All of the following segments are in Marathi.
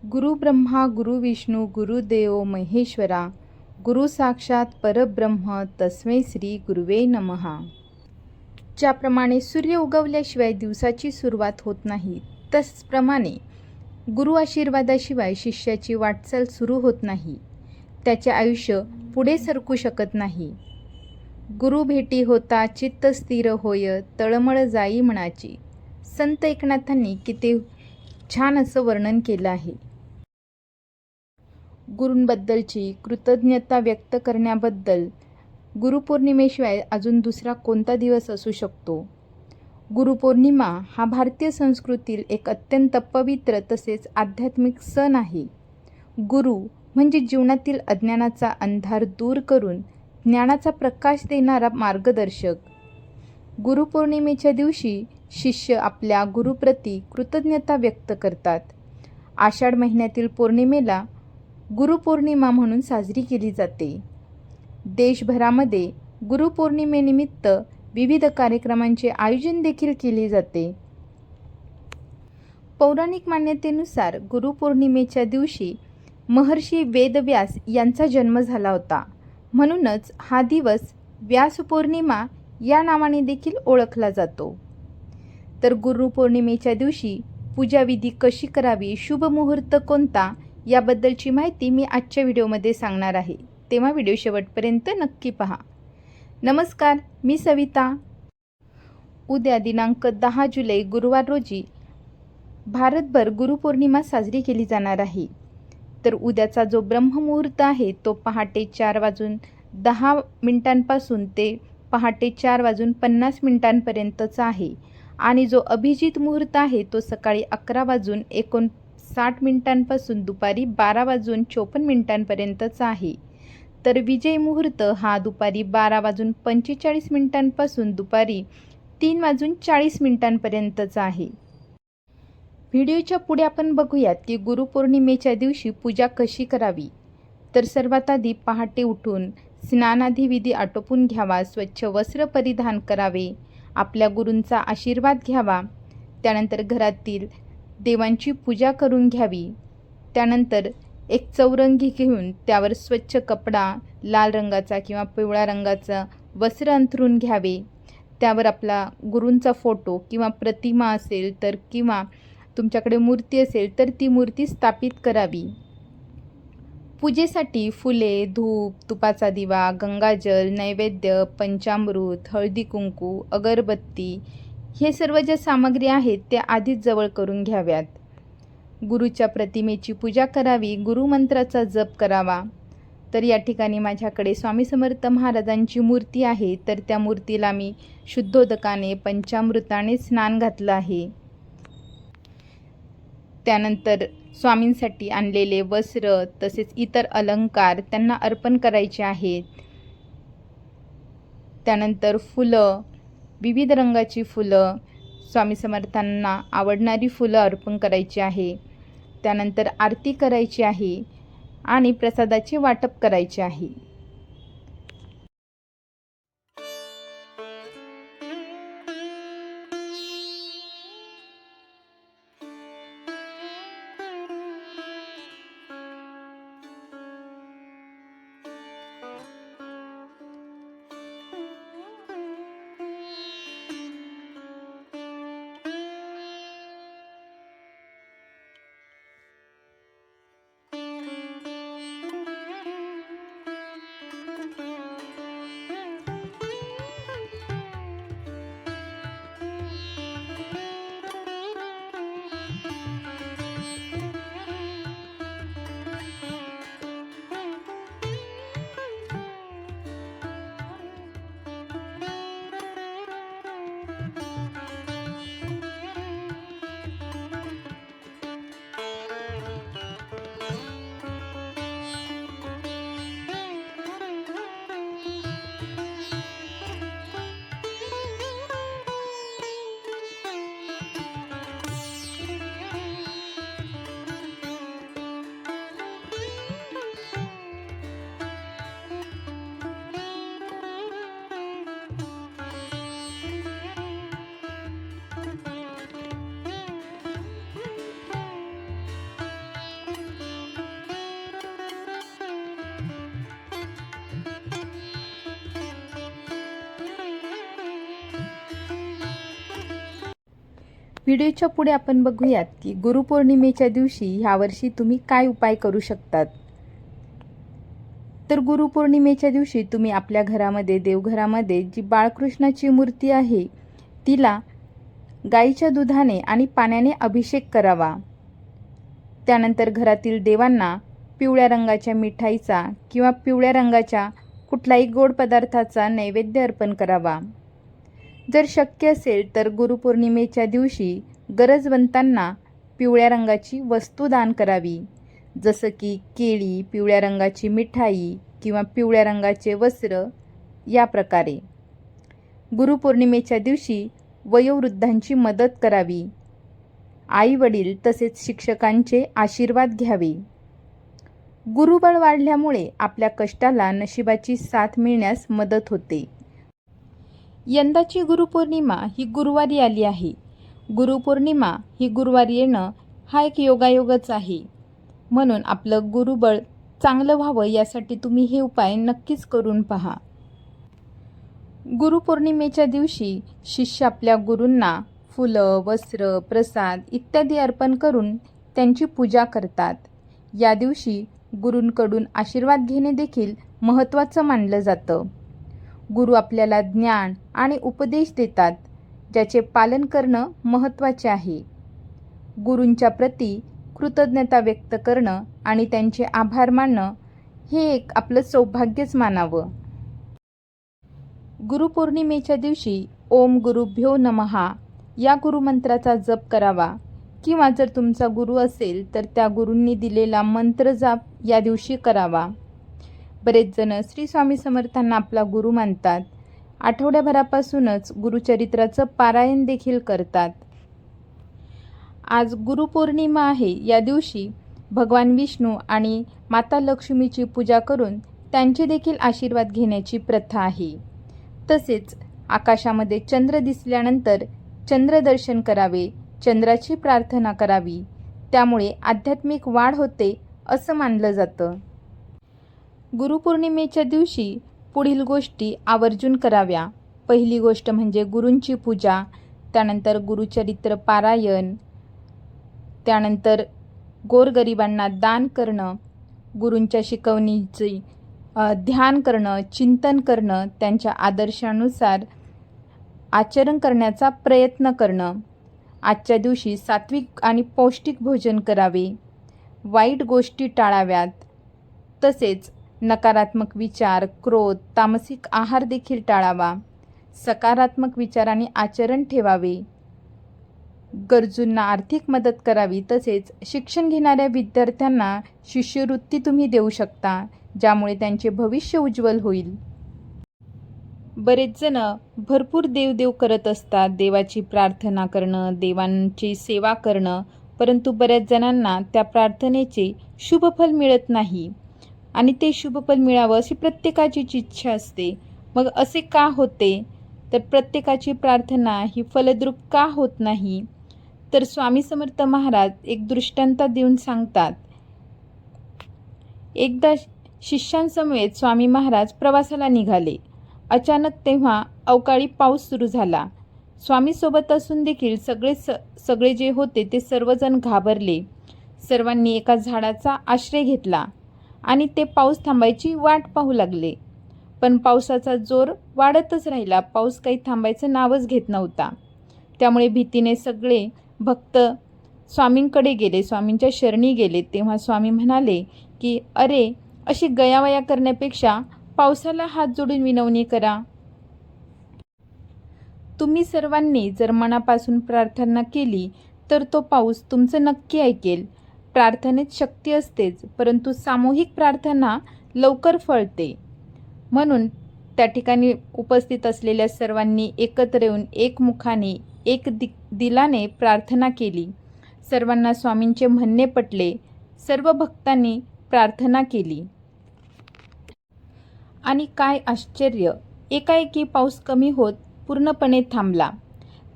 गुरु ब्रह्मा गुरु विष्णू गुरुदेव महेश्वरा गुरु साक्षात परब्रह्म तस्मै श्री गुरुवे नमः. ज्याप्रमाणे सूर्य उगवल्याशिवाय दिवसाची सुरुवात होत नाही, त्याचप्रमाणे गुरु आशीर्वादाशिवाय शिष्याची वाटचाल सुरू होत नाही, त्याचे आयुष्य पुढे सरकू शकत नाही. गुरु भेटी होता चित्त स्थिर होय, तळमळ जाई मनाची. संत एकनाथांनी किती छान असं वर्णन केलं आहे. गुरूंबद्दलची कृतज्ञता व्यक्त करण्याबद्दल गुरुपौर्णिमेशिवाय अजून दुसरा कोणता दिवस असू शकतो. गुरुपौर्णिमा हा भारतीय संस्कृतीतील एक अत्यंत पवित्र तसेच आध्यात्मिक सण आहे. गुरु म्हणजे जीवनातील अज्ञानाचा अंधार दूर करून ज्ञानाचा प्रकाश देणारा मार्गदर्शक. गुरुपौर्णिमेच्या दिवशी शिष्य आपल्या गुरुप्रती कृतज्ञता व्यक्त करतात. आषाढ महिन्यातील पौर्णिमेला गुरुपौर्णिमा म्हणून साजरी केली जाते. देशभरामध्ये गुरुपौर्णिमेनिमित्त विविध कार्यक्रमांचे आयोजन देखील केले जाते. पौराणिक मान्यतेनुसार गुरुपौर्णिमेच्या दिवशी महर्षी वेदव्यास यांचा जन्म झाला होता. म्हणूनच हा दिवस व्यासपौर्णिमा या नावाने देखील ओळखला जातो. तर गुरुपौर्णिमेच्या दिवशी पूजाविधी कशी करावी, शुभ मुहूर्त कोणता, याबद्दलची माहिती मी आजच्या व्हिडिओमध्ये सांगणार आहे. तेव्हा व्हिडिओ शेवटपर्यंत नक्की पहा. नमस्कार, मी सविता. उद्या दिनांक 10 जुलै गुरुवार रोजी भारतभर गुरुपौर्णिमा साजरी केली जाणार आहे. तर उद्याचा जो ब्रह्ममुहूर्त आहे तो पहाटे 4:10 पासून ते पहाटे 4:50 आहे आणि जो अभिजित मुहूर्त आहे तो सकाळी 11:59 पासून दुपारी 12:54 आहे. तर विजय मुहूर्त हा दुपारी 12:45 पासून दुपारी 3:40 आहे. व्हिडिओच्या पुढे आपण बघूयात की गुरुपौर्णिमेच्या दिवशी पूजा कशी करावी. तर सर्वात आधी पहाटे उठून स्नानादी विधी आटोपून घ्यावा, स्वच्छ वस्त्र परिधान करावे, आपल्या गुरूंचा आशीर्वाद घ्यावा. त्यानंतर घरातील देवांची पूजा करून घ्यावी. त्यानंतर एक चौरंगी घेऊन त्यावर स्वच्छ कपडा, लाल रंगाचा किंवा पिवळ्या रंगाचा वस्त्र अंथरून घ्यावे. त्यावर आपला गुरूंचा फोटो किंवा प्रतिमा असेल तर किंवा तुमच्याकडे मूर्ती असेल तर ती मूर्ती स्थापित करावी. पूजेसाठी फुले, धूप, तुपाचा दिवा, गंगाजल, नैवेद्य, पंचामृत, हळदी कुंकू, अगरबत्ती हे सर्व ज्या सामग्री आहेत त्या आधीच जवळ करून घ्याव्यात. गुरुच्या प्रतिमेची पूजा करावी, गुरुमंत्राचा जप करावा. तर या ठिकाणी माझ्याकडे स्वामी समर्थ महाराजांची मूर्ती आहे. तर त्या मूर्तीला मी शुद्धोदकाने पंचामृताने स्नान घातलं आहे. त्यानंतर स्वामींसाठी आणलेले वस्त्र तसेच इतर अलंकार त्यांना अर्पण करायचे आहेत. त्यानंतर फुलं, विविध रंगाची फुलं, स्वामी समर्थांना आवडणारी फुलं अर्पण करायची आहे. त्यानंतर आरती करायची आहे आणि प्रसादाचे वाटप करायचे आहे. व्हिडिओच्या पुढे आपण बघूयात की गुरुपौर्णिमेच्या दिवशी ह्यावर्षी तुम्ही काय उपाय करू शकतात. तर गुरुपौर्णिमेच्या दिवशी तुम्ही आपल्या घरामध्ये, देवघरामध्ये जी बाळकृष्णाची मूर्ती आहे तिला गाईच्या दुधाने आणि पाण्याने अभिषेक करावा. त्यानंतर घरातील देवांना पिवळ्या रंगाच्या मिठाईचा किंवा पिवळ्या रंगाच्या कुठलाही गोड पदार्थाचा नैवेद्य अर्पण करावा. जर शक्य असेल तर गुरुपौर्णिमेच्या दिवशी गरजवंतांना पिवळ्या रंगाची वस्तू दान करावी, जसं की केळी, पिवळ्या रंगाची मिठाई किंवा पिवळ्या रंगाचे वस्त्र. या प्रकारे गुरुपौर्णिमेच्या दिवशी वयोवृद्धांची मदत करावी. आई वडील तसेच शिक्षकांचे आशीर्वाद घ्यावे. गुरुबळ वाढल्यामुळे आपल्या कष्टाला नशिबाची साथ मिळण्यास मदत होते. यंदाची गुरुपौर्णिमा ही गुरुवारी आली आहे. गुरुपौर्णिमा ही गुरुवारी येणं हा एक योगायोगच आहे. म्हणून आपलं गुरुबळ चांगलं व्हावं यासाठी तुम्ही हे उपाय नक्कीच करून पहा. गुरुपौर्णिमेच्या दिवशी शिष्य आपल्या गुरूंना फुलं, वस्त्र, प्रसाद इत्यादी अर्पण करून त्यांची पूजा करतात. या दिवशी गुरूंकडून आशीर्वाद घेणे देखील महत्त्वाचं मानलं जातं. गुरु आपल्याला ज्ञान आणि उपदेश देतात, ज्याचे पालन करणं महत्त्वाचे आहे. गुरूंच्या प्रती कृतज्ञता व्यक्त करणं आणि त्यांचे आभार मानणं हे एक आपलं सौभाग्यच मानावं. गुरुपौर्णिमेच्या दिवशी ओम गुरुभ्यो नमः या गुरुमंत्राचा जप करावा किंवा जर तुमचा गुरु असेल तर त्या गुरूंनी दिलेला मंत्र जाप या दिवशी करावा. बरेच जण श्री स्वामी समर्थांना आपला गुरु मानतात. आठवड्याभरापासूनच गुरुचरित्राचं पारायण देखील करतात. आज गुरुपौर्णिमा आहे. या दिवशी भगवान विष्णू आणि माता लक्ष्मीची पूजा करून त्यांचे देखील आशीर्वाद घेण्याची प्रथा आहे. तसेच आकाशामध्ये चंद्र दिसल्यानंतर चंद्रदर्शन करावे, चंद्राची प्रार्थना करावी. त्यामुळे आध्यात्मिक वाढ होते असं मानलं जातं. गुरुपौर्णिमेच्या दिवशी पुढील गोष्टी आवर्जून कराव्या. पहिली गोष्ट म्हणजे गुरूंची पूजा, त्यानंतर गुरुचरित्र पारायण, त्यानंतर गोरगरिबांना दान करणं, गुरूंच्या शिकवणीचे ध्यान करणं, चिंतन करणं, त्यांच्या आदर्शानुसार आचरण करण्याचा प्रयत्न करणं. आजच्या दिवशी सात्विक आणि पौष्टिक भोजन करावे, वाईट गोष्टी टाळाव्यात. तसेच नकारात्मक विचार, क्रोध, तामसिक आहार देखील टाळावा. सकारात्मक विचारांनी आचरण ठेवावे. गरजूंना आर्थिक मदत करावी. तसेच शिक्षण घेणाऱ्या विद्यार्थ्यांना शिष्यवृत्ती तुम्ही देऊ शकता, ज्यामुळे त्यांचे भविष्य उज्ज्वल होईल. बरेच जण भरपूर देवदेव करत असतात, देवाची प्रार्थना करणं, देवांची सेवा करणं, परंतु बऱ्याच जणांना त्या प्रार्थनेचे शुभफल मिळत नाही आणि ते शुभफल मिळावं अशी प्रत्येकाचीच इच्छा असते. मग असे का होते? तर प्रत्येकाची प्रार्थना ही फलद्रूप का होत नाही? तर स्वामी समर्थ महाराज एक दृष्टांत देऊन सांगतात. एकदा शिष्यांसमवेत स्वामी महाराज प्रवासाला निघाले. अचानक तेव्हा अवकाळी पाऊस सुरू झाला. स्वामी सोबत असून देखील सगळे जे होते ते सर्वजण घाबरले. सर्वांनी एका झाडाचा आश्रय घेतला आणि ते पाऊस थांबायची वाट पाहू लागले. पण पावसाचा जोर वाढतच राहिला. पाऊस काही थांबायचं नावच घेत नव्हता. त्यामुळे भीतीने सगळे भक्त स्वामींकडे गेले, स्वामींच्या शरणी गेले. तेव्हा स्वामी म्हणाले की अरे, अशी गयावया करण्यापेक्षा पावसाला हात जोडून विनवणी करा. तुम्ही सर्वांनी जर मनापासून प्रार्थना केली तर तो पाऊस तुमचं नक्की ऐकेल. प्रार्थनेत शक्ती असतेच, परंतु सामूहिक प्रार्थना लवकर फळते. म्हणून त्या ठिकाणी उपस्थित असलेल्या सर्वांनी एकत्र येऊन एकमुखाने दिलाने प्रार्थना केली. सर्वांना स्वामींचे म्हणणे पटले. सर्व भक्तांनी प्रार्थना केली आणि काय आश्चर्य, एकाएकी पाऊस कमी होत पूर्णपणे थांबला.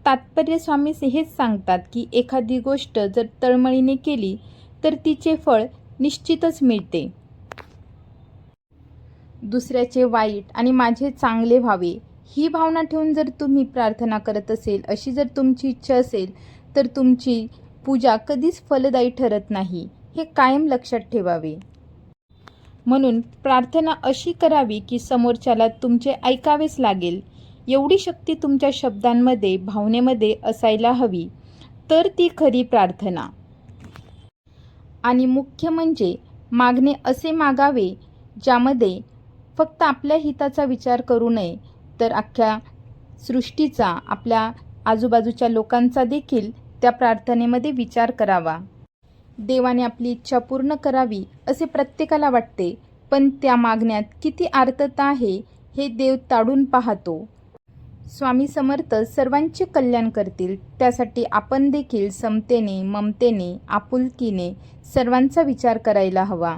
तात्पर्य स्वामी हेच सांगतात की एखादी गोष्ट जर तळमळीने केली तर तिचे फळ निश्चितच मिळते. दुसऱ्याचे वाईट आणि माझे चांगले व्हावे ही भावना ठेवून जर तुम्ही प्रार्थना करत असेल, अशी जर तुमची इच्छा असेल, तर तुमची पूजा कधीच फलदायी ठरत नाही, हे कायम लक्षात ठेवावे. म्हणून प्रार्थना अशी करावी की समोरच्याला तुमचे ऐकावेच लागेल, एवढी शक्ती तुमच्या शब्दांमध्ये, भावनेमध्ये असायला हवी, तर ती खरी प्रार्थना. आणि मुख्य म्हणजे मागणे असे मागावे ज्यामध्ये फक्त आपल्या हिताचा विचार करू नये, तर अख्ख्या सृष्टीचा, आपल्या आजूबाजूच्या लोकांचा देखील त्या प्रार्थनेमध्ये विचार करावा. देवाने आपली इच्छा पूर्ण करावी असे प्रत्येकाला वाटते, पण त्या मागण्यात किती आर्तता आहे हे देव ताडून पाहतो. स्वामी समर्थ सर्वांचे कल्याण करतील, त्यासाठी आपण देखील समतेने, ममतेने, आपुलकीने सर्वांचा विचार करायला हवा.